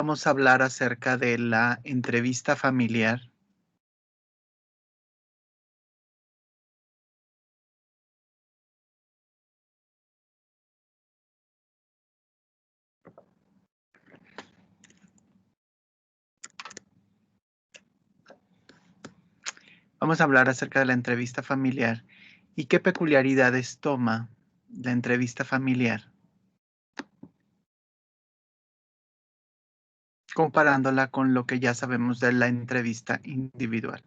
vamos a hablar acerca de la entrevista familiar. Vamos a hablar acerca de la entrevista familiar y qué peculiaridades toma la entrevista familiar, comparándola con lo que ya sabemos de la entrevista individual.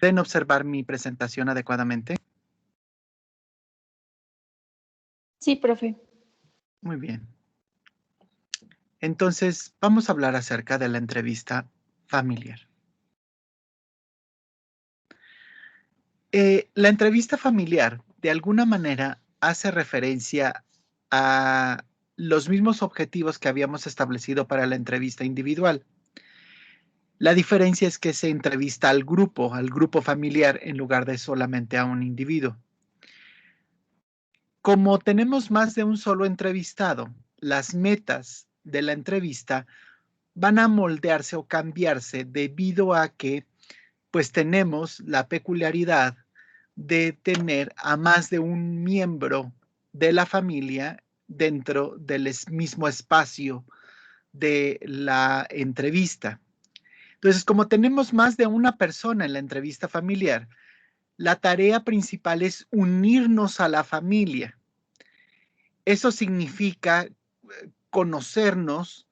¿Pueden observar mi presentación adecuadamente? Sí, profe. Muy bien. Entonces, vamos a hablar acerca de la entrevista familiar. La entrevista familiar, de alguna manera, hace referencia a los mismos objetivos que habíamos establecido para la entrevista individual. La diferencia es que se entrevista al grupo familiar, en lugar de solamente a un individuo. Como tenemos más de un solo entrevistado, las metas de la entrevista van a moldearse o cambiarse debido a que pues tenemos la peculiaridad de tener a más de un miembro de la familia dentro del mismo espacio de la entrevista. Entonces, como tenemos más de una persona en la entrevista familiar, la tarea principal es unirnos a la familia. Eso significa conocernos,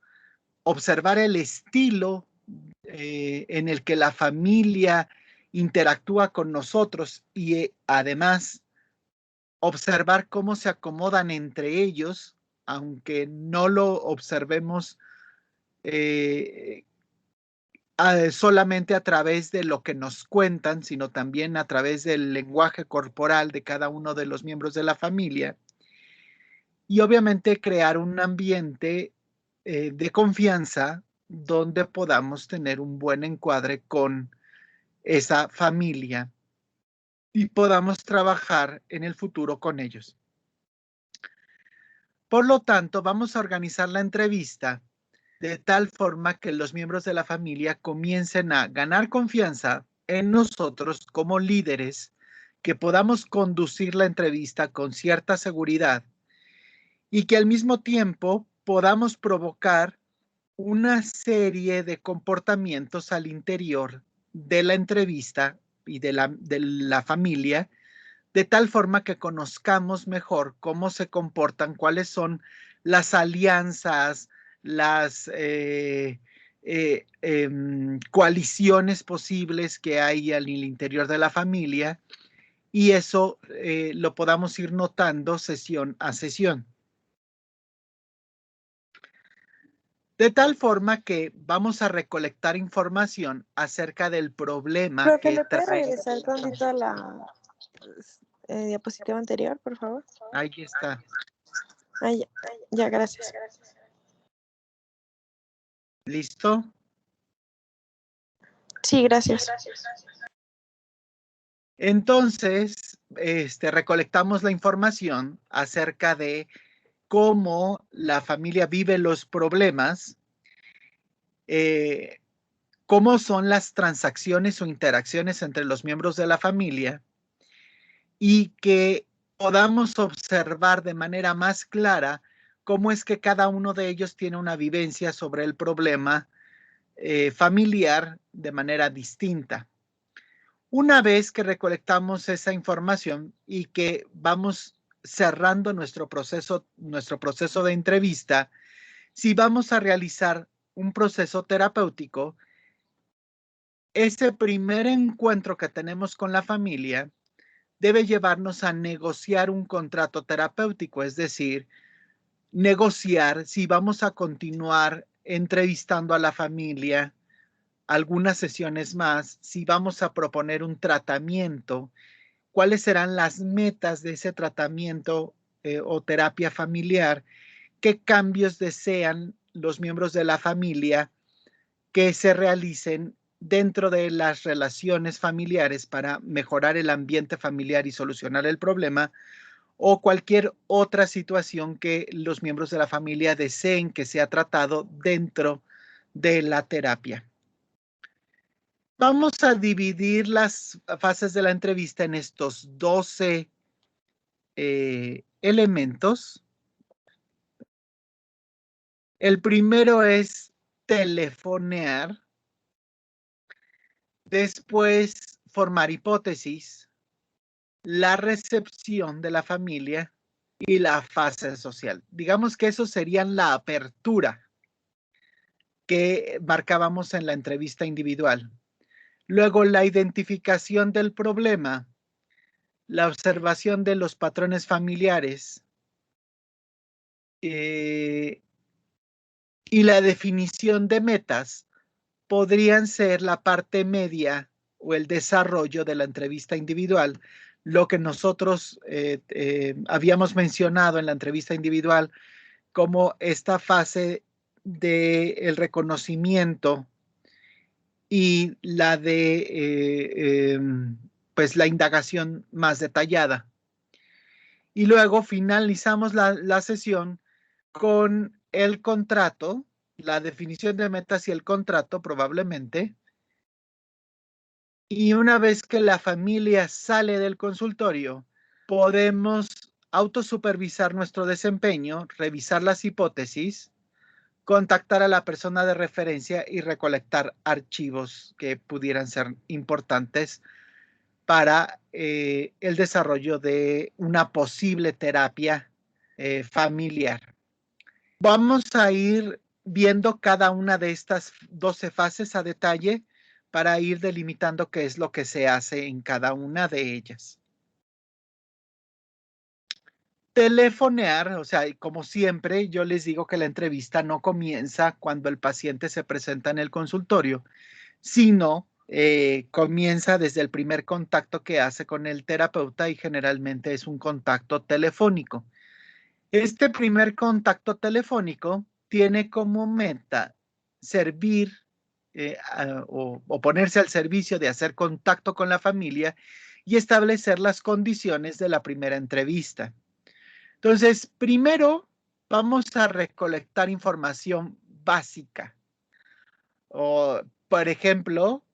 observar el estilo en el que la familia interactúa con nosotros y además observar cómo se acomodan entre ellos, aunque no lo observemos solamente a través de lo que nos cuentan, sino también a través del lenguaje corporal de cada uno de los miembros de la familia. Y obviamente crear un ambiente de confianza donde podamos tener un buen encuadre con esa familia y podamos trabajar en el futuro con ellos. Por lo tanto, vamos a organizar la entrevista de tal forma que los miembros de la familia comiencen a ganar confianza en nosotros como líderes, que podamos conducir la entrevista con cierta seguridad y que al mismo tiempo podamos provocar una serie de comportamientos al interior de la entrevista y de la familia, de tal forma que conozcamos mejor cómo se comportan, cuáles son las alianzas, las coaliciones posibles que hay al interior de la familia, y eso lo podamos ir notando sesión a sesión. De tal forma que vamos a recolectar información acerca del problema Profe, que ¿me puede trae. regresar tantito a la diapositiva anterior, por favor? Ahí está. Ah, ya, ya, gracias. ¿Listo? Sí, gracias. Entonces, recolectamos la información acerca de cómo la familia vive los problemas, cómo son las transacciones o interacciones entre los miembros de la familia y que podamos observar de manera más clara cómo es que cada uno de ellos tiene una vivencia sobre el problema familiar de manera distinta. Una vez que recolectamos esa información y que vamos cerrando nuestro proceso de entrevista, si vamos a realizar un proceso terapéutico, ese primer encuentro que tenemos con la familia debe llevarnos a negociar un contrato terapéutico, es decir, negociar si vamos a continuar entrevistando a la familia algunas sesiones más, si vamos a proponer un tratamiento, cuáles serán las metas de ese tratamiento o terapia familiar, qué cambios desean los miembros de la familia que se realicen dentro de las relaciones familiares para mejorar el ambiente familiar y solucionar el problema, o cualquier otra situación que los miembros de la familia deseen que sea tratado dentro de la terapia. Vamos a dividir las fases de la entrevista en estos 12 elementos. El primero es telefonear, después formar hipótesis, la recepción de la familia y la fase social. Digamos que eso serían la apertura que marcábamos en la entrevista individual. Luego, la identificación del problema, la observación de los patrones familiares y la definición de metas podrían ser la parte media o el desarrollo de la entrevista individual, lo que nosotros habíamos mencionado en la entrevista individual como esta fase del reconocimiento y la de pues la indagación más detallada. Y luego finalizamos la sesión con el contrato, la definición de metas y el contrato probablemente. Y una vez que la familia sale del consultorio, podemos autosupervisar nuestro desempeño, revisar las hipótesis, contactar a la persona de referencia y recolectar archivos que pudieran ser importantes para el desarrollo de una posible terapia familiar. Vamos a ir viendo cada una de estas 12 fases a detalle para ir delimitando qué es lo que se hace en cada una de ellas. Telefonear, o sea, como siempre, yo les digo que la entrevista no comienza cuando el paciente se presenta en el consultorio, sino comienza desde el primer contacto que hace con el terapeuta y generalmente es un contacto telefónico. Este primer contacto telefónico tiene como meta servir o ponerse al servicio de hacer contacto con la familia y establecer las condiciones de la primera entrevista. Entonces, primero vamos a recolectar información básica. O, por ejemplo,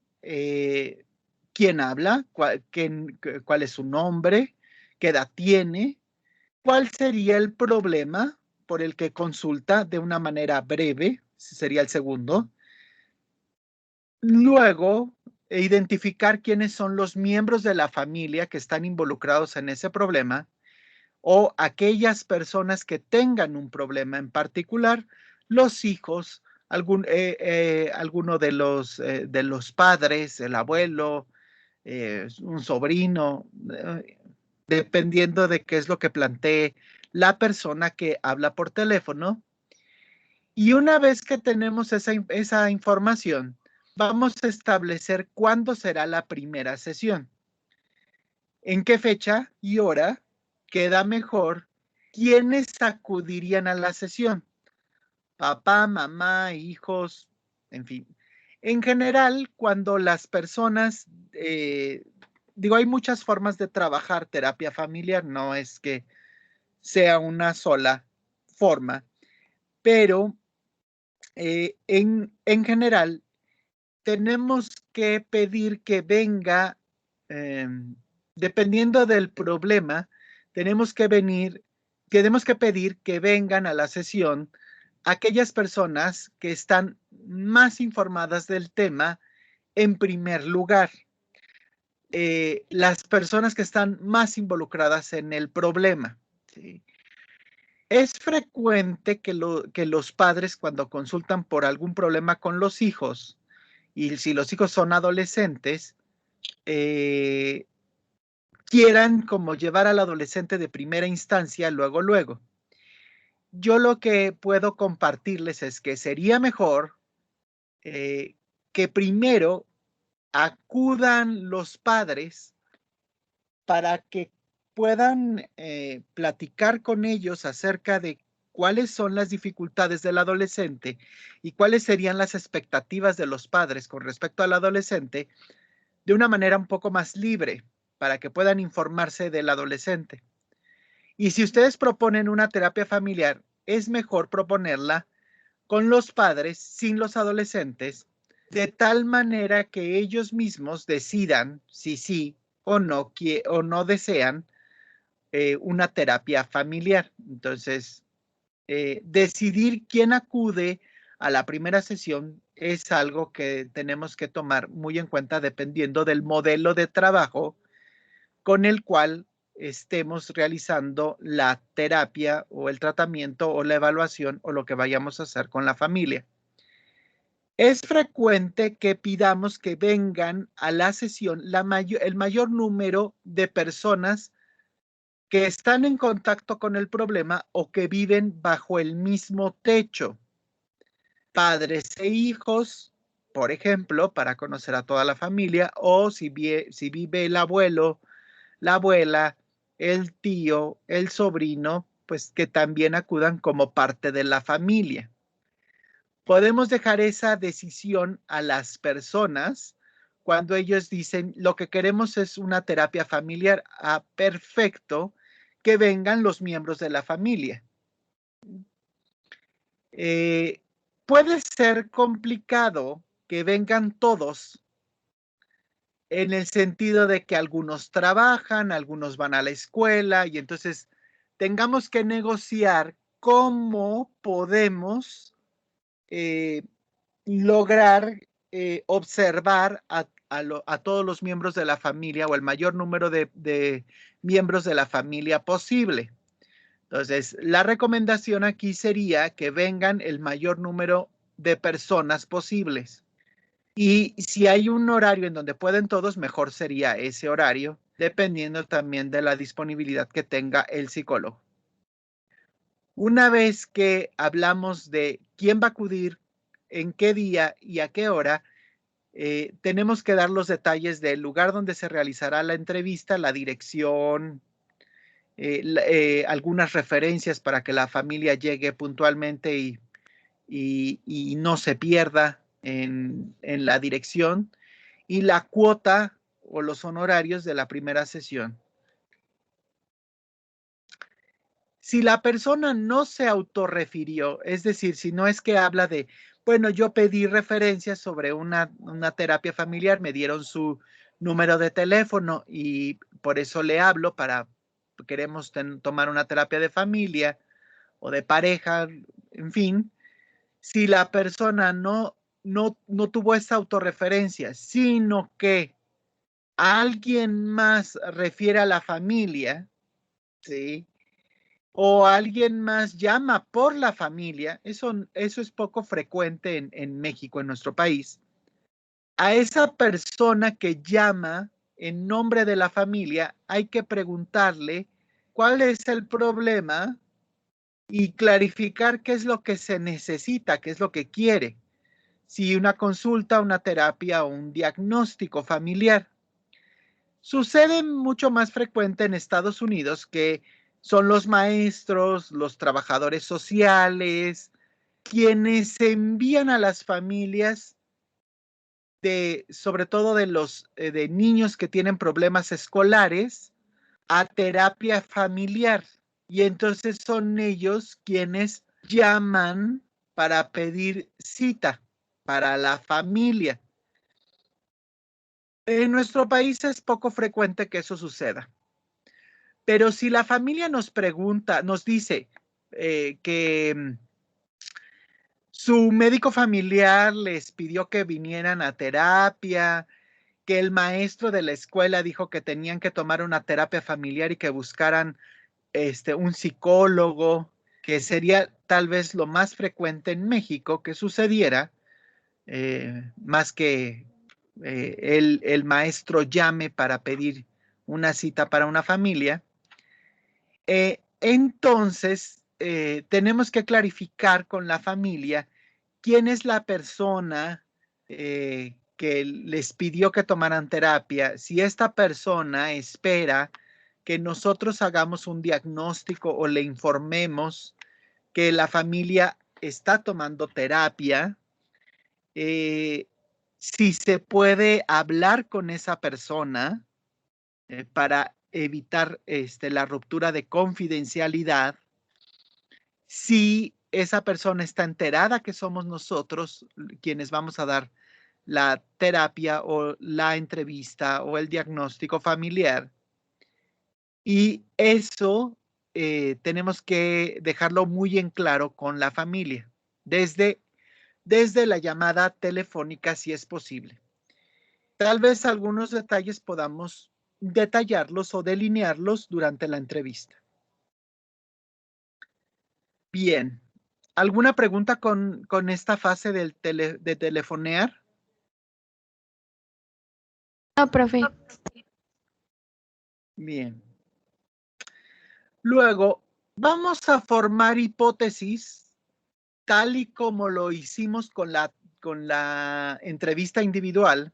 quién habla, cuál es su nombre, qué edad tiene, cuál sería el problema por el que consulta de una manera breve, ese sería el segundo. Luego, identificar quiénes son los miembros de la familia que están involucrados en ese problema o aquellas personas que tengan un problema en particular, los hijos, alguno de los padres, el abuelo, un sobrino, dependiendo de qué es lo que plantee la persona que habla por teléfono. Y una vez que tenemos esa información, vamos a establecer cuándo será la primera sesión, en qué fecha y hora queda mejor, quiénes acudirían a la sesión, papá, mamá, hijos, en fin. En general, cuando las personas, hay muchas formas de trabajar terapia familiar, no es que sea una sola forma, pero en general tenemos que pedir que venga, dependiendo del problema, tenemos que pedir que vengan a la sesión aquellas personas que están más informadas del tema en primer lugar. Las personas que están más involucradas en el problema. ¿Sí? Es frecuente que los padres cuando consultan por algún problema con los hijos, y si los hijos son adolescentes, quieran como llevar al adolescente de primera instancia luego. Yo lo que puedo compartirles es que sería mejor que primero acudan los padres para que puedan platicar con ellos acerca de cuáles son las dificultades del adolescente y cuáles serían las expectativas de los padres con respecto al adolescente de una manera un poco más libre para que puedan informarse del adolescente. Y si ustedes proponen una terapia familiar, es mejor proponerla con los padres, sin los adolescentes, de tal manera que ellos mismos decidan si sí o no desean una terapia familiar. Entonces, decidir quién acude a la primera sesión es algo que tenemos que tomar muy en cuenta dependiendo del modelo de trabajo con el cual estemos realizando la terapia o el tratamiento o la evaluación o lo que vayamos a hacer con la familia. Es frecuente que pidamos que vengan a la sesión el mayor número de personas que están en contacto con el problema o que viven bajo el mismo techo. Padres e hijos, por ejemplo, para conocer a toda la familia, o si vive el abuelo, la abuela, el tío, el sobrino, pues que también acudan como parte de la familia. Podemos dejar esa decisión a las personas cuando ellos dicen, lo que queremos es una terapia familiar. Perfecto, que vengan los miembros de la familia. Puede ser complicado que vengan todos en el sentido de que algunos trabajan, algunos van a la escuela y entonces tengamos que negociar cómo podemos lograr observar a todos los miembros de la familia o el mayor número de miembros de la familia posible. Entonces, la recomendación aquí sería que vengan el mayor número de personas posibles. Y si hay un horario en donde pueden todos, mejor sería ese horario, dependiendo también de la disponibilidad que tenga el psicólogo. Una vez que hablamos de quién va a acudir, en qué día y a qué hora, tenemos que dar los detalles del lugar donde se realizará la entrevista, la dirección, algunas referencias para que la familia llegue puntualmente y no se pierda en la dirección, y la cuota o los honorarios de la primera sesión. Si la persona no se autorrefirió, es decir, si no es que habla de, bueno, yo pedí referencias sobre una terapia familiar, me dieron su número de teléfono y por eso le hablo queremos tomar una terapia de familia o de pareja, en fin. Si la persona no tuvo esa autorreferencia, sino que alguien más refiere a la familia, ¿sí? O alguien más llama por la familia, eso es poco frecuente en México, en nuestro país. A esa persona que llama en nombre de la familia, hay que preguntarle cuál es el problema y clarificar qué es lo que se necesita, qué es lo que quiere. Si una consulta, una terapia o un diagnóstico familiar. Sucede mucho más frecuente en Estados Unidos, que son los maestros, los trabajadores sociales, quienes envían a las familias sobre todo de niños que tienen problemas escolares, a terapia familiar. Y entonces son ellos quienes llaman para pedir cita para la familia. En nuestro país es poco frecuente que eso suceda. Pero si la familia nos pregunta, nos dice que su médico familiar les pidió que vinieran a terapia, que el maestro de la escuela dijo que tenían que tomar una terapia familiar y que buscaran un psicólogo, que sería tal vez lo más frecuente en México que sucediera, más que el maestro llame para pedir una cita para una familia. Entonces, tenemos que clarificar con la familia quién es la persona que les pidió que tomaran terapia. Si esta persona espera que nosotros hagamos un diagnóstico o le informemos que la familia está tomando terapia, si se puede hablar con esa persona para evitar la ruptura de confidencialidad si esa persona está enterada que somos nosotros quienes vamos a dar la terapia o la entrevista o el diagnóstico familiar. Y eso tenemos que dejarlo muy en claro con la familia, desde la llamada telefónica si es posible. Tal vez algunos detalles podamos detallarlos o delinearlos durante la entrevista. Bien, ¿alguna pregunta con esta fase de telefonear? No, profe. Bien. Luego, vamos a formar hipótesis tal y como lo hicimos con la entrevista individual.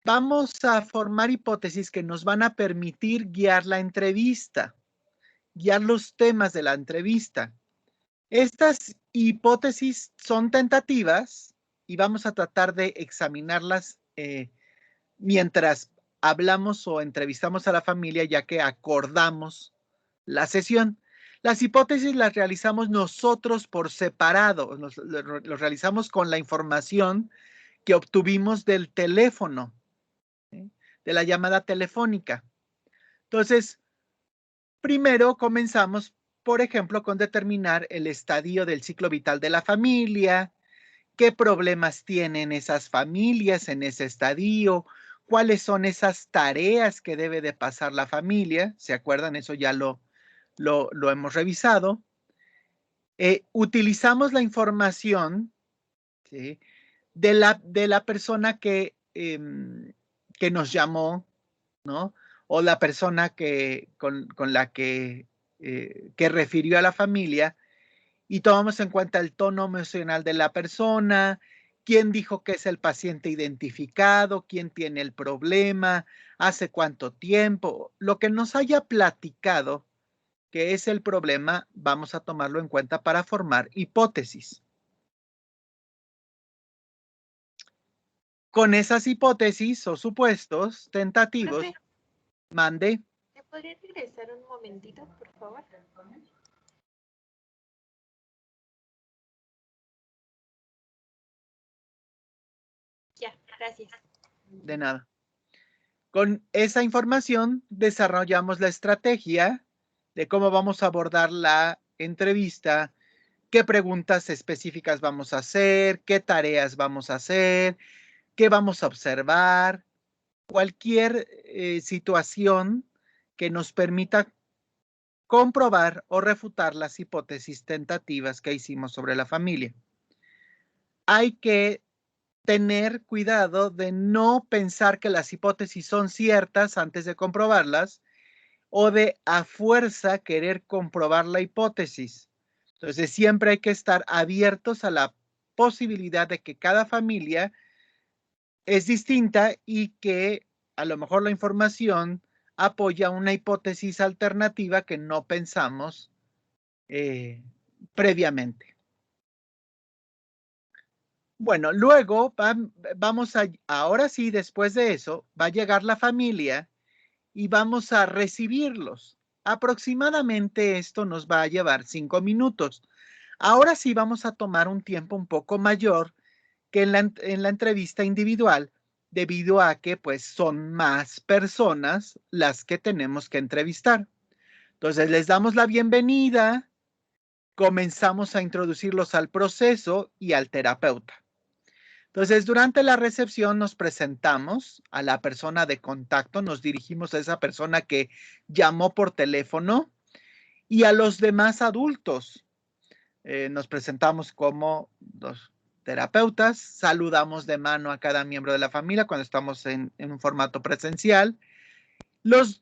Vamos a formar hipótesis que nos van a permitir guiar la entrevista, guiar los temas de la entrevista. Estas hipótesis son tentativas y vamos a tratar de examinarlas mientras hablamos o entrevistamos a la familia, ya que acordamos la sesión. Las hipótesis las realizamos nosotros por separado, lo realizamos con la información que obtuvimos del teléfono, ¿sí? De la llamada telefónica. Entonces, primero comenzamos, por ejemplo, con determinar el estadio del ciclo vital de la familia, qué problemas tienen esas familias en ese estadio, cuáles son esas tareas que debe de pasar la familia. ¿Se acuerdan? Eso ya lo hemos revisado. Utilizamos la información, ¿sí?, de la persona que nos llamó, ¿no? O la persona con la que refirió a la familia, y tomamos en cuenta el tono emocional de la persona, quién dijo que es el paciente identificado, quién tiene el problema, hace cuánto tiempo, lo que nos haya platicado que es el problema, vamos a tomarlo en cuenta para formar hipótesis. Con esas hipótesis o supuestos tentativos, Profe, mande. ¿me podría regresar un momentito, por favor? Ya, gracias. De nada. Con esa información desarrollamos la estrategia de cómo vamos a abordar la entrevista, qué preguntas específicas vamos a hacer, qué tareas vamos a hacer, qué vamos a observar, cualquier situación que nos permita comprobar o refutar las hipótesis tentativas que hicimos sobre la familia. Hay que tener cuidado de no pensar que las hipótesis son ciertas antes de comprobarlas o de a fuerza querer comprobar la hipótesis. Entonces, siempre hay que estar abiertos a la posibilidad de que cada familia es distinta y que a lo mejor la información apoya una hipótesis alternativa que no pensamos previamente. Bueno, luego vamos a, ahora sí, después de eso, va a llegar la familia y vamos a recibirlos. Aproximadamente esto nos va a llevar 5 minutos. Ahora sí vamos a tomar un tiempo un poco mayor que en la entrevista individual, debido a que pues son más personas las que tenemos que entrevistar. Entonces les damos la bienvenida, comenzamos a introducirlos al proceso y al terapeuta. Entonces, durante la recepción nos presentamos a la persona de contacto, nos dirigimos a esa persona que llamó por teléfono y a los demás adultos. Nos presentamos como los terapeutas, saludamos de mano a cada miembro de la familia cuando estamos en un formato presencial. Los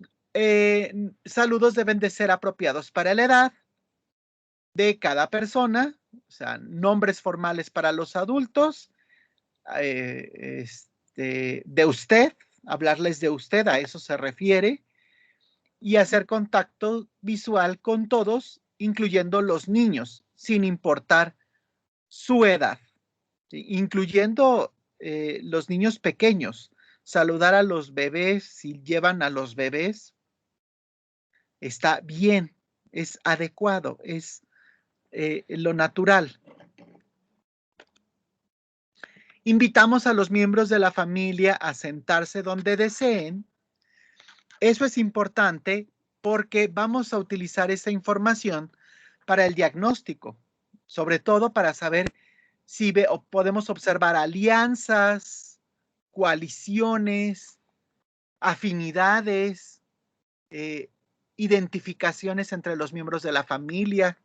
saludos deben de ser apropiados para la edad de cada persona, o sea, nombres formales para los adultos, de usted, hablarles de usted, a eso se refiere, y hacer contacto visual con todos, incluyendo los niños, sin importar su edad, ¿sí?, incluyendo los niños pequeños, saludar a los bebés si llevan a los bebés, está bien, es adecuado, es lo natural. Invitamos a los miembros de la familia a sentarse donde deseen. Eso es importante porque vamos a utilizar esa información para el diagnóstico, sobre todo para saber si podemos observar alianzas, coaliciones, afinidades, identificaciones entre los miembros de la familia.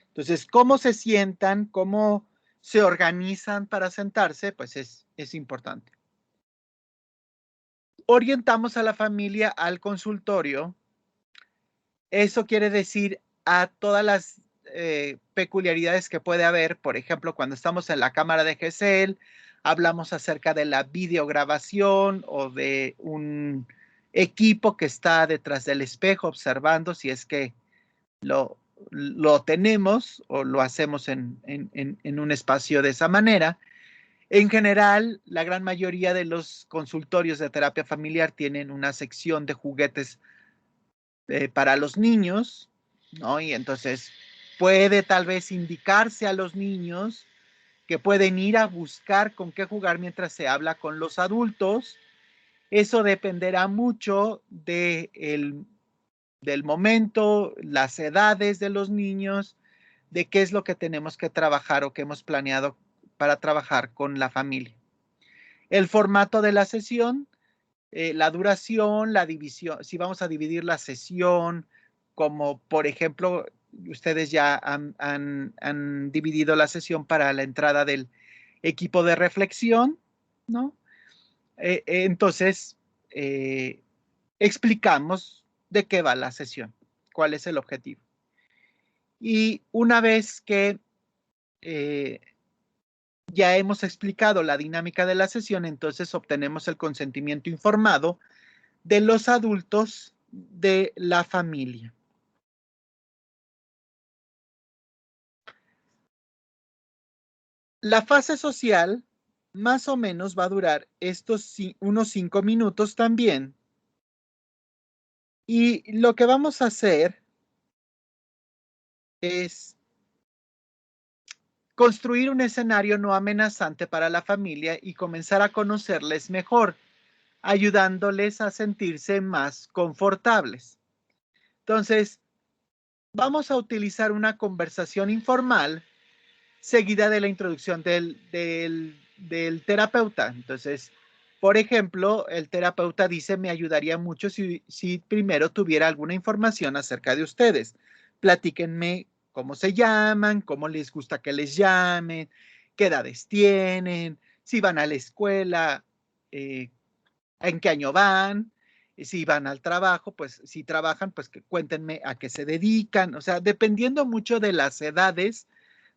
Entonces, cómo se sientan, cómo se organizan para sentarse, pues es importante. Orientamos a la familia al consultorio. Eso quiere decir a todas las peculiaridades que puede haber. Por ejemplo, cuando estamos en la cámara de GESEL, hablamos acerca de la videograbación o de un equipo que está detrás del espejo observando si es que lo tenemos o lo hacemos en un espacio de esa manera. En general, la gran mayoría de los consultorios de terapia familiar tienen una sección de juguetes para los niños, ¿no? Y entonces puede tal vez indicarse a los niños que pueden ir a buscar con qué jugar mientras se habla con los adultos. Eso dependerá mucho del momento, las edades de los niños, de qué es lo que tenemos que trabajar o que hemos planeado para trabajar con la familia. El formato de la sesión, la duración, la división, si vamos a dividir la sesión, como por ejemplo, ustedes ya han dividido la sesión para la entrada del equipo de reflexión, ¿no? Entonces, explicamos de qué va la sesión, cuál es el objetivo. Y una vez que ya hemos explicado la dinámica de la sesión, entonces obtenemos el consentimiento informado de los adultos de la familia. La fase social más o menos va a durar unos 5 minutos también. Y lo que vamos a hacer es construir un escenario no amenazante para la familia y comenzar a conocerles mejor, ayudándoles a sentirse más confortables. Entonces, vamos a utilizar una conversación informal seguida de la introducción del terapeuta. Entonces, por ejemplo, el terapeuta dice, me ayudaría mucho si primero tuviera alguna información acerca de ustedes. Platíquenme cómo se llaman, cómo les gusta que les llamen, qué edades tienen, si van a la escuela, en qué año van, si van al trabajo, pues si trabajan, pues que cuéntenme a qué se dedican. O sea, dependiendo mucho de las edades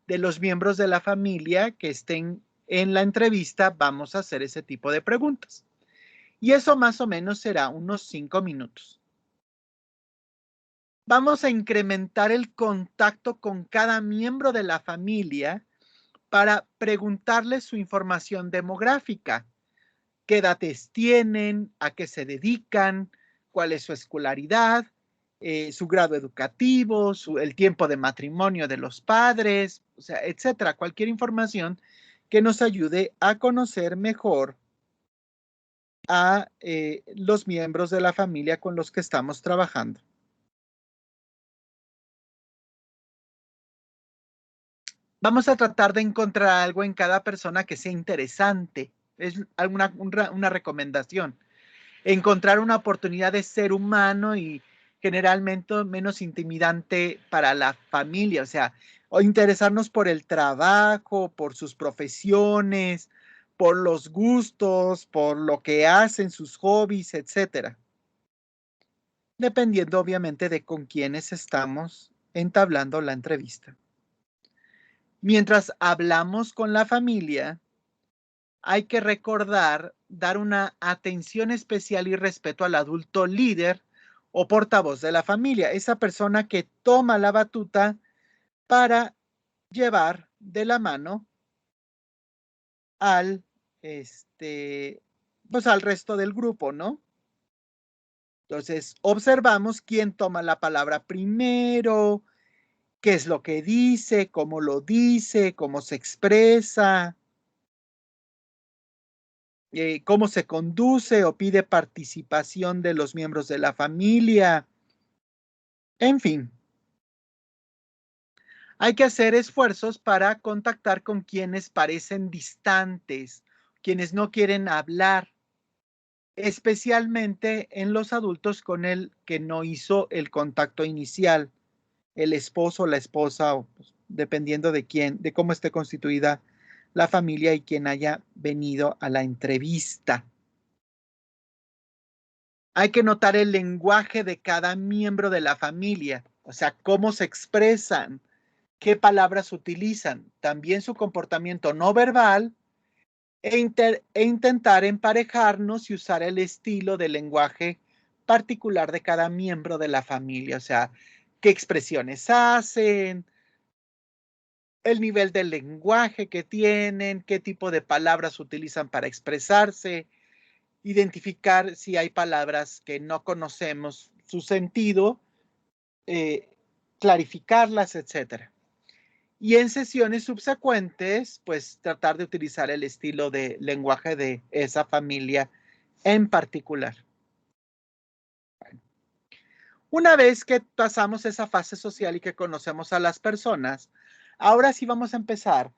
de los miembros de la familia que estén en la entrevista, vamos a hacer ese tipo de preguntas. Y eso más o menos será unos 5 minutos. Vamos a incrementar el contacto con cada miembro de la familia para preguntarles su información demográfica. ¿Qué edades tienen? ¿A qué se dedican? ¿Cuál es su escolaridad? Su grado educativo, el tiempo de matrimonio de los padres, o sea, etcétera. Cualquier información que nos ayude a conocer mejor a los miembros de la familia con los que estamos trabajando. Vamos a tratar de encontrar algo en cada persona que sea interesante. Es una recomendación. Encontrar una oportunidad de ser humano y generalmente menos intimidante para la familia, o sea, o interesarnos por el trabajo, por sus profesiones, por los gustos, por lo que hacen, sus hobbies, etcétera. Dependiendo obviamente de con quiénes estamos entablando la entrevista. Mientras hablamos con la familia, hay que recordar dar una atención especial y respeto al adulto líder o portavoz de la familia, esa persona que toma la batuta para llevar de la mano al, pues al resto del grupo, ¿no? Entonces, observamos quién toma la palabra primero, qué es lo que dice, cómo se expresa, cómo se conduce o pide participación de los miembros de la familia. En fin, hay que hacer esfuerzos para contactar con quienes parecen distantes, quienes no quieren hablar, especialmente en los adultos con el que no hizo el contacto inicial, el esposo o la esposa, o, pues, dependiendo de quién, de cómo esté constituida la familia y quien haya venido a la entrevista. Hay que notar el lenguaje de cada miembro de la familia, o sea, cómo se expresan, qué palabras utilizan, también su comportamiento no verbal e intentar emparejarnos y usar el estilo de lenguaje particular de cada miembro de la familia, o sea, qué expresiones hacen, el nivel del lenguaje que tienen, qué tipo de palabras utilizan para expresarse, identificar si hay palabras que no conocemos su sentido, clarificarlas, etcétera. Y en sesiones subsecuentes, pues tratar de utilizar el estilo de lenguaje de esa familia en particular. Una vez que pasamos esa fase social y que conocemos a las personas, ahora sí vamos a empezar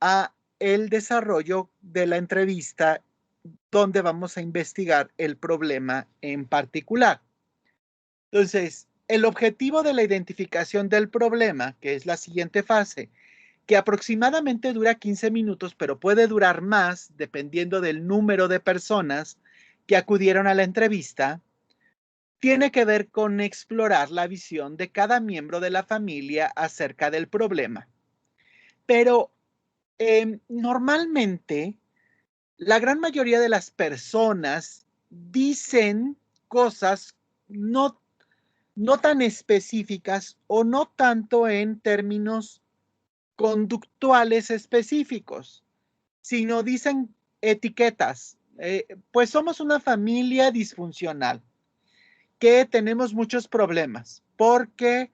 a el desarrollo de la entrevista donde vamos a investigar el problema en particular. Entonces, el objetivo de la identificación del problema, que es la siguiente fase, que aproximadamente dura 15 minutos, pero puede durar más dependiendo del número de personas que acudieron a la entrevista, tiene que ver con explorar la visión de cada miembro de la familia acerca del problema. Pero normalmente, la gran mayoría de las personas dicen cosas no tan específicas o no tanto en términos conductuales específicos, sino dicen etiquetas. Pues somos una familia disfuncional, que tenemos muchos problemas, porque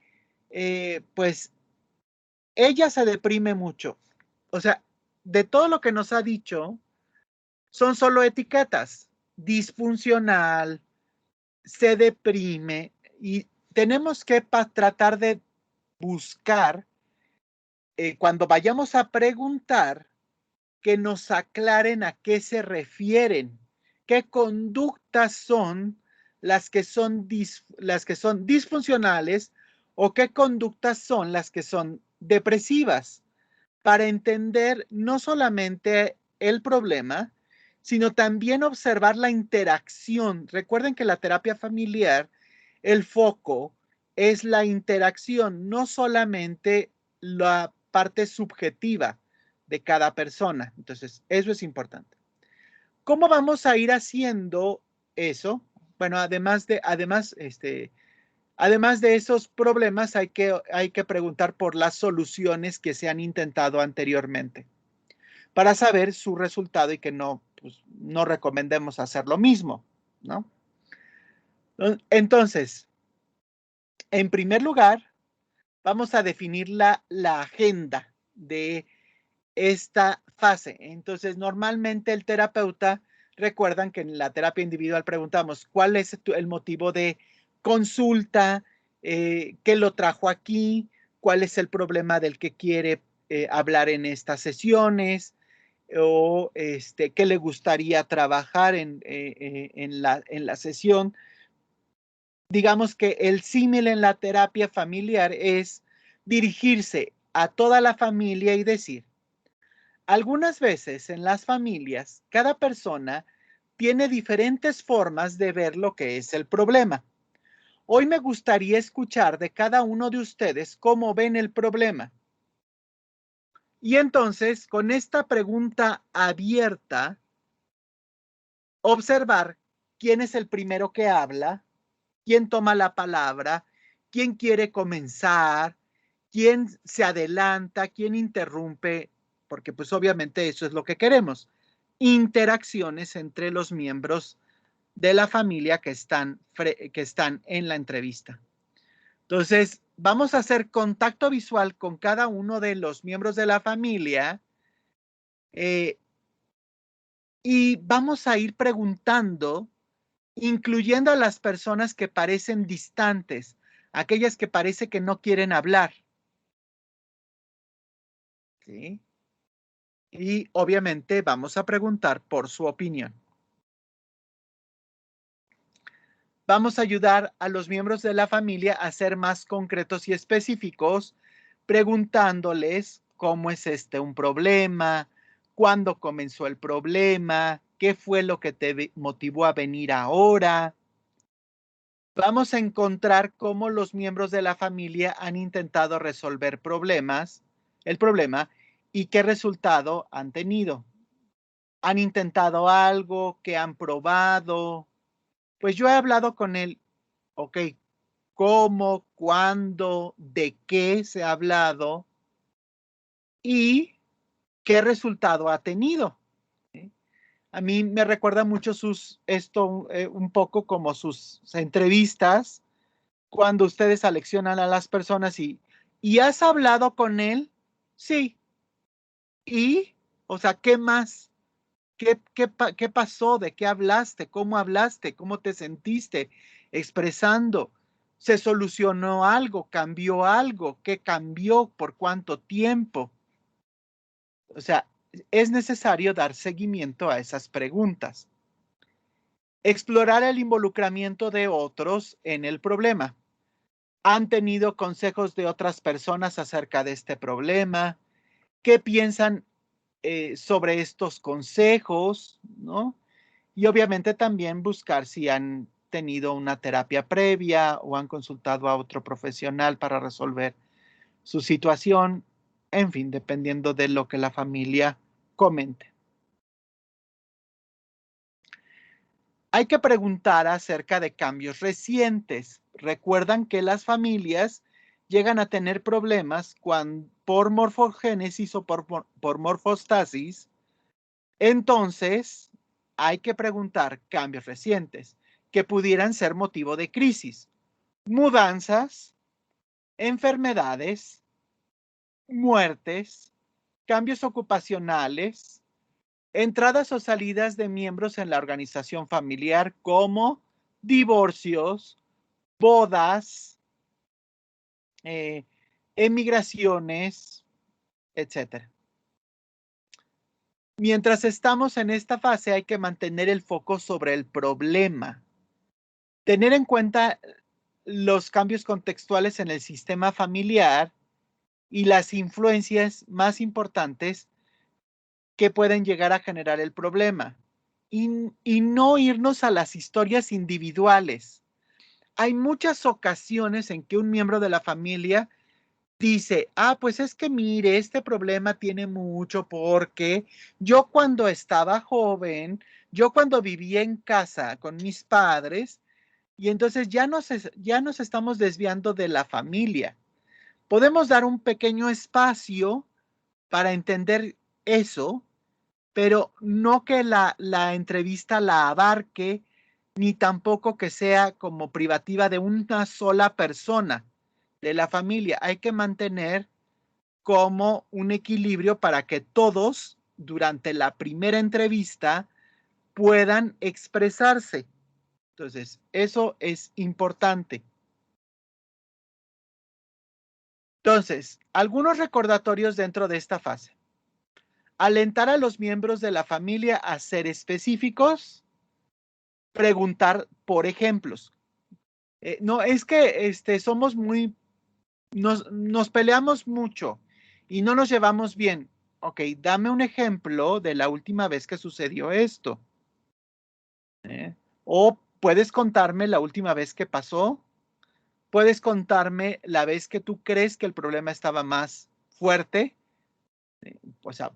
pues ella se deprime mucho. O sea, de todo lo que nos ha dicho, son solo etiquetas. Disfuncional, se deprime, y tenemos que tratar de buscar, cuando vayamos a preguntar, que nos aclaren a qué se refieren, qué conductas son las que son disfuncionales o qué conductas son las que son depresivas, para entender no solamente el problema, sino también observar la interacción. Recuerden que la terapia familiar, el foco es la interacción, no solamente la parte subjetiva de cada persona. Entonces, eso es importante. ¿Cómo vamos a ir haciendo eso? Bueno, además de esos problemas, hay que preguntar por las soluciones que se han intentado anteriormente para saber su resultado y que no recomendemos hacer lo mismo, ¿no? Entonces, en primer lugar, vamos a definir la agenda de esta fase. Entonces, normalmente el terapeuta, recuerdan que en la terapia individual preguntamos cuál es el motivo de consulta, qué lo trajo aquí, cuál es el problema del que quiere hablar en estas sesiones, o qué le gustaría trabajar en la sesión. Digamos que el símil en la terapia familiar es dirigirse a toda la familia y decir: algunas veces en las familias, cada persona tiene diferentes formas de ver lo que es el problema. Hoy me gustaría escuchar de cada uno de ustedes cómo ven el problema. Y entonces, con esta pregunta abierta, observar quién es el primero que habla, quién toma la palabra, quién quiere comenzar, quién se adelanta, quién interrumpe, porque pues obviamente eso es lo que queremos. Interacciones entre los miembros de la familia que están en la entrevista. Entonces, vamos a hacer contacto visual con cada uno de los miembros de la familia y vamos a ir preguntando, incluyendo a las personas que parecen distantes, aquellas que parece que no quieren hablar. ¿Sí? Y obviamente vamos a preguntar por su opinión. Vamos a ayudar a los miembros de la familia a ser más concretos y específicos, preguntándoles cómo es un problema, cuándo comenzó el problema, qué fue lo que te motivó a venir ahora. Vamos a encontrar cómo los miembros de la familia han intentado resolver el problema y qué resultado han tenido. ¿Han intentado algo? ¿Qué han probado? Pues yo he hablado con él. Ok, ¿cómo, cuándo, de qué se ha hablado y qué resultado ha tenido? ¿Sí? A mí me recuerda mucho un poco como sus entrevistas, cuando ustedes seleccionan a las personas ¿y has hablado con él? Sí. ¿Y? O sea, ¿qué más? ¿Qué pasó? ¿De qué hablaste? ¿Cómo hablaste? ¿Cómo te sentiste expresando? ¿Se solucionó algo? ¿Cambió algo? ¿Qué cambió? ¿Por cuánto tiempo? O sea, es necesario dar seguimiento a esas preguntas. Explorar el involucramiento de otros en el problema. ¿Han tenido consejos de otras personas acerca de este problema? ¿Qué piensan sobre estos consejos? ¿No? Y obviamente también buscar si han tenido una terapia previa o han consultado a otro profesional para resolver su situación, en fin, dependiendo de lo que la familia comente. Hay que preguntar acerca de cambios recientes. Recuerdan que las familias llegan a tener problemas por morfogénesis o por morfostasis. Entonces, hay que preguntar cambios recientes que pudieran ser motivo de crisis, mudanzas, enfermedades, muertes, cambios ocupacionales, entradas o salidas de miembros en la organización familiar como divorcios, bodas, emigraciones, etc. Mientras estamos en esta fase hay que mantener el foco sobre el problema. Tener en cuenta los cambios contextuales en el sistema familiar y las influencias más importantes que pueden llegar a generar el problema. Y no irnos a las historias individuales. Hay muchas ocasiones en que un miembro de la familia dice, pues es que mire, este problema tiene mucho porque yo cuando estaba joven, yo cuando vivía en casa con mis padres, y entonces ya nos estamos desviando de la familia. Podemos dar un pequeño espacio para entender eso, pero no que la entrevista la abarque, ni tampoco que sea como privativa de una sola persona de la familia. Hay que mantener como un equilibrio para que todos durante la primera entrevista puedan expresarse. Entonces, eso es importante. Entonces, algunos recordatorios dentro de esta fase. Alentar a los miembros de la familia a ser específicos. Preguntar por ejemplos. No, es que somos nos peleamos mucho y no nos llevamos bien. Ok, dame un ejemplo de la última vez que sucedió esto. O puedes contarme la última vez que pasó. Puedes contarme la vez que tú crees que el problema estaba más fuerte. O sea,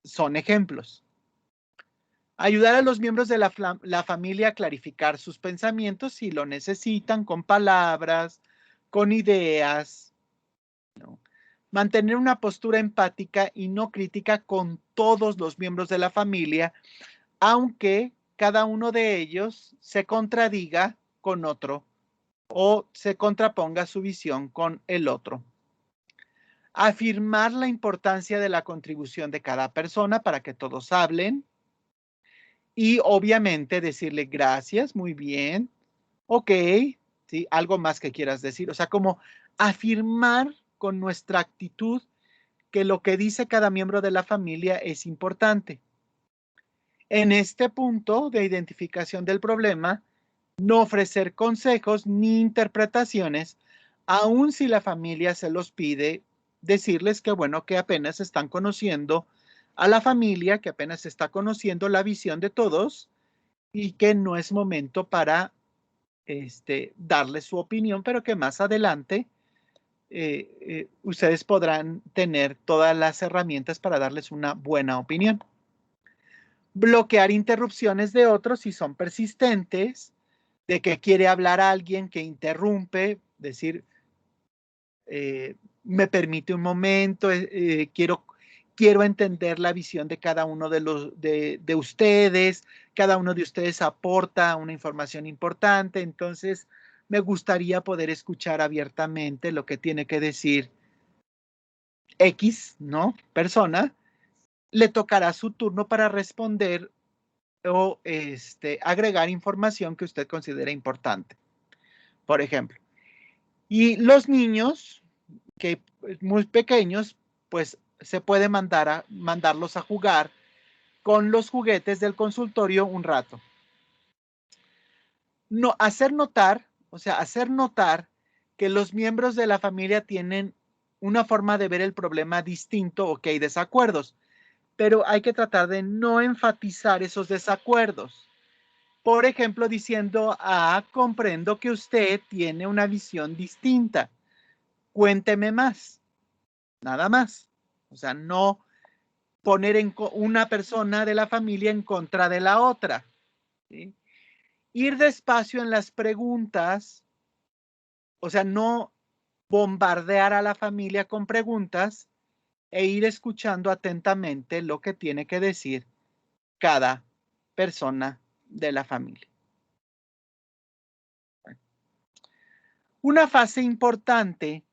son ejemplos. Ayudar a los miembros de la familia a clarificar sus pensamientos si lo necesitan, con palabras, con ideas, ¿no? Mantener una postura empática y no crítica con todos los miembros de la familia, aunque cada uno de ellos se contradiga con otro o se contraponga su visión con el otro. Afirmar la importancia de la contribución de cada persona para que todos hablen. Y obviamente decirle gracias, muy bien, ok, ¿sí? Algo más que quieras decir. O sea, como afirmar con nuestra actitud que lo que dice cada miembro de la familia es importante. En este punto de identificación del problema, no ofrecer consejos ni interpretaciones, aun si la familia se los pide, decirles que bueno, que apenas están conociendo a la familia, que apenas está conociendo la visión de todos y que no es momento para darles su opinión, pero que más adelante ustedes podrán tener todas las herramientas para darles una buena opinión. Bloquear interrupciones de otros si son persistentes, de que quiere hablar a alguien que interrumpe, decir, me permite un momento, quiero entender la visión de cada uno de ustedes, cada uno de ustedes aporta una información importante, entonces me gustaría poder escuchar abiertamente lo que tiene que decir X, ¿no? Persona, le tocará su turno para responder o agregar información que usted considere importante, por ejemplo. Y los niños, que muy pequeños, pues se puede mandarlos a jugar con los juguetes del consultorio un rato. No, hacer notar que los miembros de la familia tienen una forma de ver el problema distinto o que hay desacuerdos, pero hay que tratar de no enfatizar esos desacuerdos. Por ejemplo, diciendo, comprendo que usted tiene una visión distinta. Cuénteme más. Nada más. O sea, no poner una persona de la familia en contra de la otra. ¿Sí? Ir despacio en las preguntas, o sea, no bombardear a la familia con preguntas e ir escuchando atentamente lo que tiene que decir cada persona de la familia. Una fase importante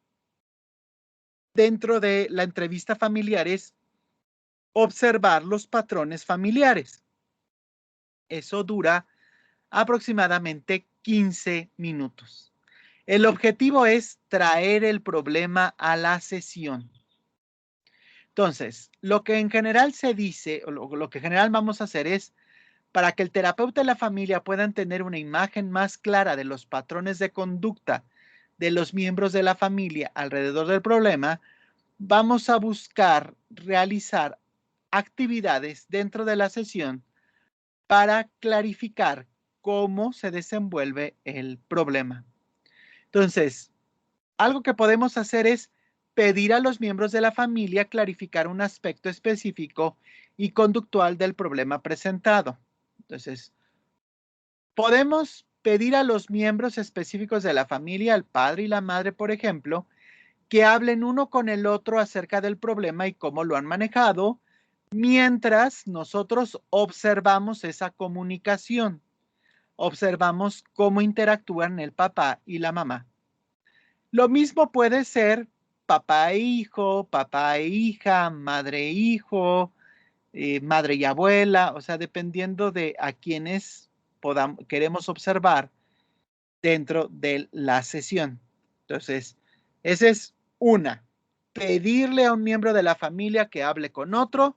dentro de la entrevista familiar es observar los patrones familiares. Eso dura aproximadamente 15 minutos. El objetivo es traer el problema a la sesión. Entonces, lo que en general se dice, o lo que en general vamos a hacer es, para que el terapeuta y la familia puedan tener una imagen más clara de los patrones de conducta de los miembros de la familia alrededor del problema, vamos a buscar realizar actividades dentro de la sesión para clarificar cómo se desenvuelve el problema. Entonces, algo que podemos hacer es pedir a los miembros de la familia clarificar un aspecto específico y conductual del problema presentado. Entonces, podemos pedir a los miembros específicos de la familia, al padre y la madre, por ejemplo, que hablen uno con el otro acerca del problema y cómo lo han manejado, mientras nosotros observamos esa comunicación. Observamos cómo interactúan el papá y la mamá. Lo mismo puede ser papá e hijo, papá e hija, madre e hijo, madre y abuela, o sea, dependiendo de a quienes queremos observar dentro de la sesión. Entonces, esa es una. Pedirle a un miembro de la familia que hable con otro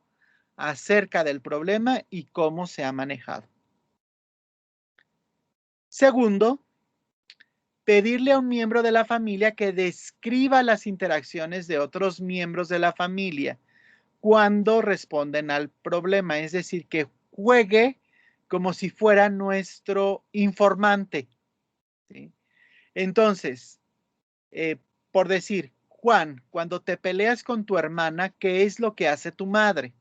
acerca del problema y cómo se ha manejado. Segundo, pedirle a un miembro de la familia que describa las interacciones de otros miembros de la familia cuando responden al problema, es decir, que juegue como si fuera nuestro informante. ¿Sí? Entonces, por decir, Juan, cuando te peleas con tu hermana, ¿qué es lo que hace tu madre?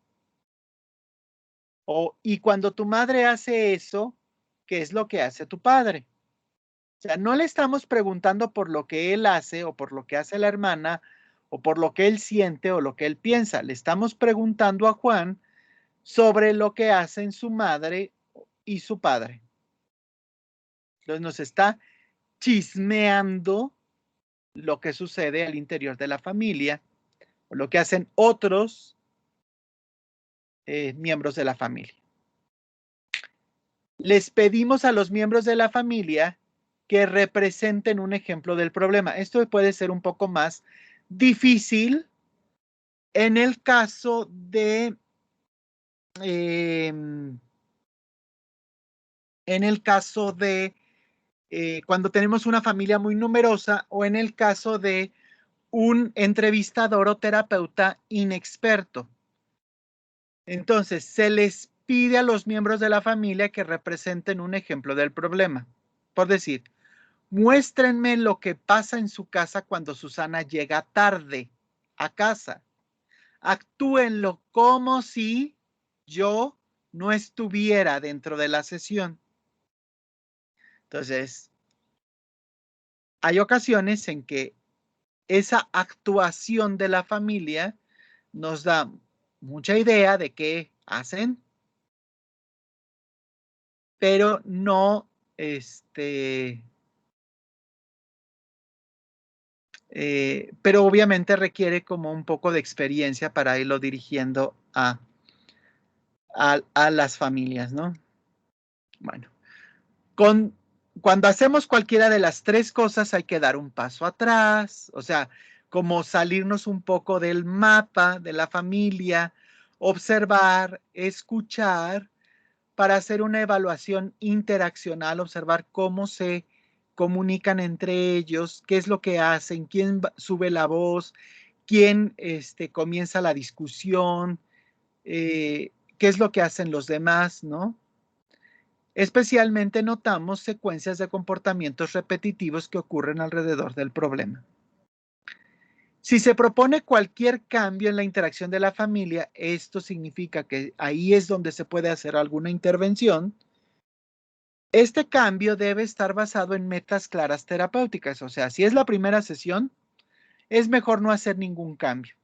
Y cuando tu madre hace eso, ¿qué es lo que hace tu padre? O sea, no le estamos preguntando por lo que él hace o por lo que hace la hermana o por lo que él siente o lo que él piensa. Le estamos preguntando a Juan sobre lo que hacen su madre y su padre. Entonces nos está chismeando lo que sucede al interior de la familia, o lo que hacen otros miembros de la familia. Les pedimos a los miembros de la familia que representen un ejemplo del problema. Esto puede ser un poco más difícil en el caso de cuando tenemos una familia muy numerosa, o en el caso de un entrevistador o terapeuta inexperto. Entonces, se les pide a los miembros de la familia que representen un ejemplo del problema. Por decir, muéstrenme lo que pasa en su casa cuando Susana llega tarde a casa. Actúenlo como si yo no estuviera dentro de la sesión. Entonces, hay ocasiones en que esa actuación de la familia nos da mucha idea de qué hacen, pero no, pero obviamente requiere como un poco de experiencia para irlo dirigiendo a las familias, ¿no? Bueno, cuando hacemos cualquiera de las tres cosas hay que dar un paso atrás, o sea, como salirnos un poco del mapa de la familia, observar, escuchar, para hacer una evaluación interaccional, observar cómo se comunican entre ellos, qué es lo que hacen, quién sube la voz, quién comienza la discusión, qué es lo que hacen los demás, ¿no? Especialmente notamos secuencias de comportamientos repetitivos que ocurren alrededor del problema. Si se propone cualquier cambio en la interacción de la familia, esto significa que ahí es donde se puede hacer alguna intervención. Este cambio debe estar basado en metas claras terapéuticas. O sea, si es la primera sesión, es mejor no hacer ningún cambio.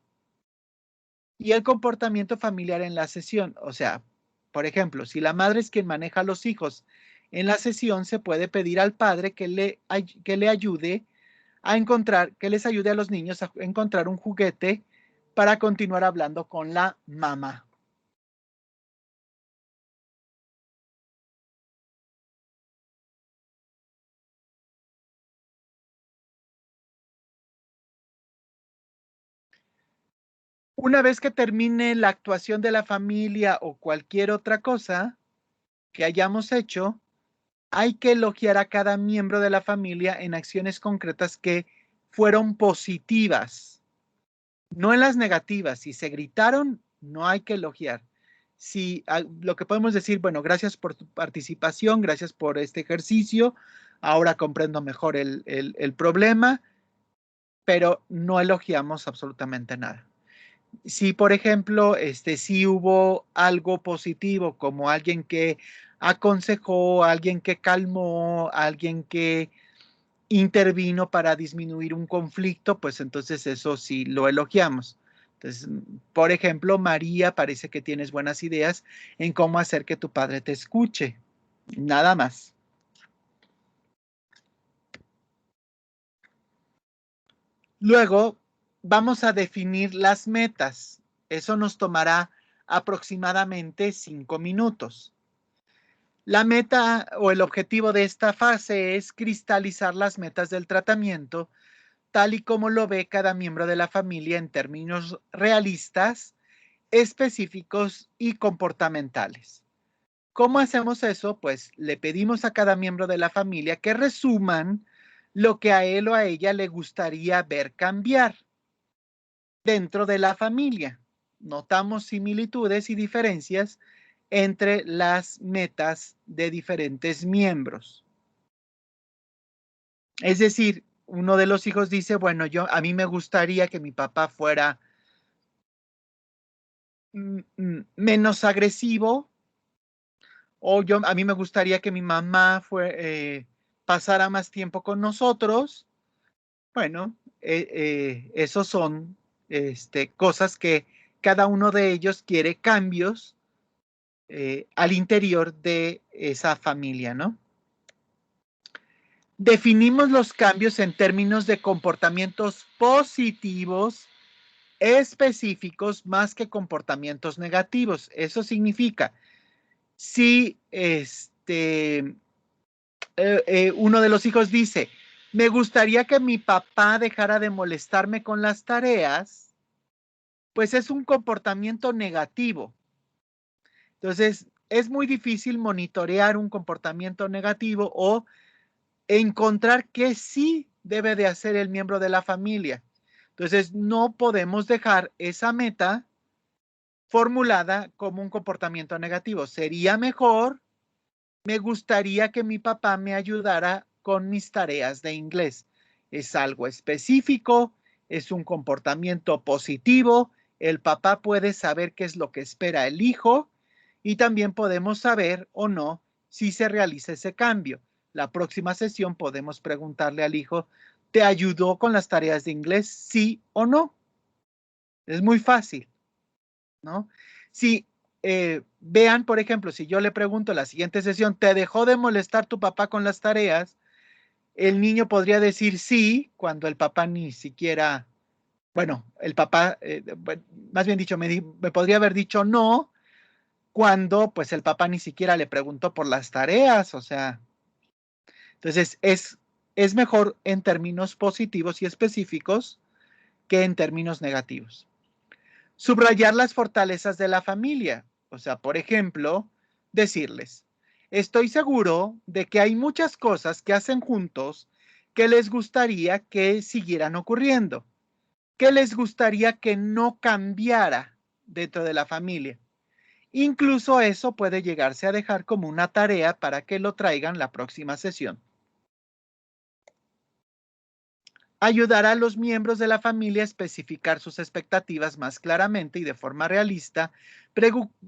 Y el comportamiento familiar en la sesión. O sea, por ejemplo, si la madre es quien maneja a los hijos en la sesión, se puede pedir al padre que le ayude a encontrar, que les ayude a los niños a encontrar un juguete para continuar hablando con la mamá. Una vez que termine la actuación de la familia o cualquier otra cosa que hayamos hecho, hay que elogiar a cada miembro de la familia en acciones concretas que fueron positivas, no en las negativas. Si se gritaron, no hay que elogiar. Si lo que podemos decir, bueno, gracias por tu participación, gracias por este ejercicio, ahora comprendo mejor el problema, pero no elogiamos absolutamente nada. Si, por ejemplo, si hubo algo positivo, como alguien que aconsejó, alguien que calmó, alguien que intervino para disminuir un conflicto, pues entonces eso sí lo elogiamos. Entonces, por ejemplo, María, parece que tienes buenas ideas en cómo hacer que tu padre te escuche. Nada más. Luego, vamos a definir las metas. Eso nos tomará aproximadamente 5 minutos. La meta o el objetivo de esta fase es cristalizar las metas del tratamiento, tal y como lo ve cada miembro de la familia en términos realistas, específicos y comportamentales. ¿Cómo hacemos eso? Pues le pedimos a cada miembro de la familia que resuman lo que a él o a ella le gustaría ver cambiar dentro de la familia. Notamos similitudes y diferencias entre las metas de diferentes miembros. Es decir, uno de los hijos dice, bueno, a mí me gustaría que mi papá fuera menos agresivo, o a mí me gustaría que mi mamá pasara más tiempo con nosotros. Bueno, esos son cosas que cada uno de ellos quiere cambios al interior de esa familia, ¿no? Definimos los cambios en términos de comportamientos positivos específicos más que comportamientos negativos. Eso significa, si uno de los hijos dice, me gustaría que mi papá dejara de molestarme con las tareas, pues es un comportamiento negativo. Entonces, es muy difícil monitorear un comportamiento negativo o encontrar qué sí debe de hacer el miembro de la familia. Entonces, no podemos dejar esa meta formulada como un comportamiento negativo. Sería mejor, me gustaría que mi papá me ayudara con mis tareas de inglés. Es algo específico, es un comportamiento positivo. El papá puede saber qué es lo que espera el hijo y también podemos saber o no si se realiza ese cambio. La próxima sesión podemos preguntarle al hijo, ¿te ayudó con las tareas de inglés? ¿Sí o no? Es muy fácil, ¿no? Si vean, por ejemplo, si yo le pregunto en la siguiente sesión, ¿te dejó de molestar tu papá con las tareas? El niño podría decir sí, cuando el papá ni siquiera, bueno, el papá, más bien dicho, me podría haber dicho no, cuando pues el papá ni siquiera le preguntó por las tareas, o sea, entonces es mejor en términos positivos y específicos que en términos negativos. Subrayar las fortalezas de la familia, o sea, por ejemplo, decirles, estoy seguro de que hay muchas cosas que hacen juntos que les gustaría que siguieran ocurriendo, que les gustaría que no cambiara dentro de la familia. Incluso eso puede llegarse a dejar como una tarea para que lo traigan la próxima sesión. Ayudar a los miembros de la familia a especificar sus expectativas más claramente y de forma realista,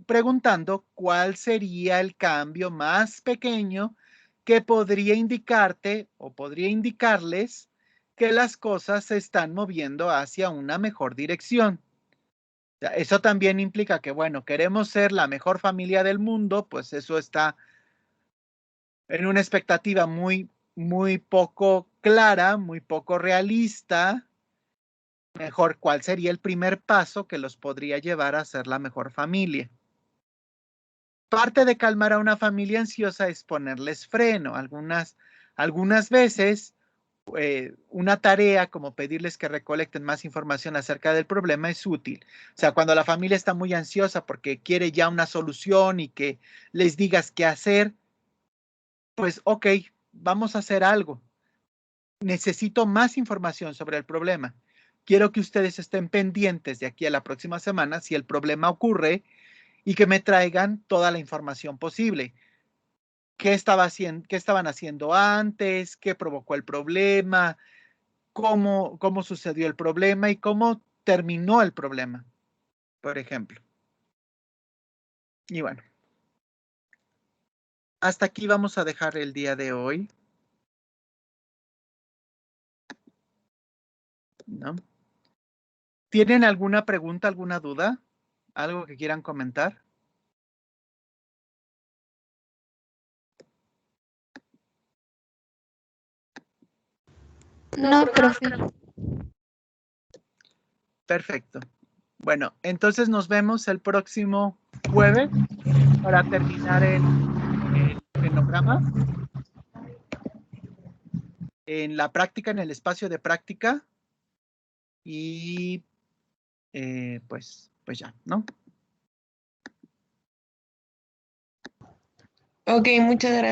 preguntando cuál sería el cambio más pequeño que podría indicarte o podría indicarles que las cosas se están moviendo hacia una mejor dirección. Eso también implica que, bueno, queremos ser la mejor familia del mundo, pues eso está en una expectativa muy poco clara, muy poco realista. Mejor, ¿cuál sería el primer paso que los podría llevar a ser la mejor familia? Parte de calmar a una familia ansiosa es ponerles freno. Algunas veces una tarea como pedirles que recolecten más información acerca del problema es útil. O sea, cuando la familia está muy ansiosa porque quiere ya una solución y que les digas qué hacer, pues ok, vamos a hacer algo. Necesito más información sobre el problema. Quiero que ustedes estén pendientes de aquí a la próxima semana si el problema ocurre y que me traigan toda la información posible. ¿Qué estaban haciendo antes? ¿Qué provocó el problema? ¿Cómo sucedió el problema? ¿Y cómo terminó el problema? Por ejemplo. Y bueno, hasta aquí vamos a dejar el día de hoy, ¿no? ¿Tienen alguna pregunta, alguna duda? ¿Algo que quieran comentar? No, profe. Perfecto. Bueno, entonces nos vemos el próximo jueves para terminar el cronograma. En la práctica, en el espacio de práctica. Y pues ya, ¿no? Ok, muchas gracias.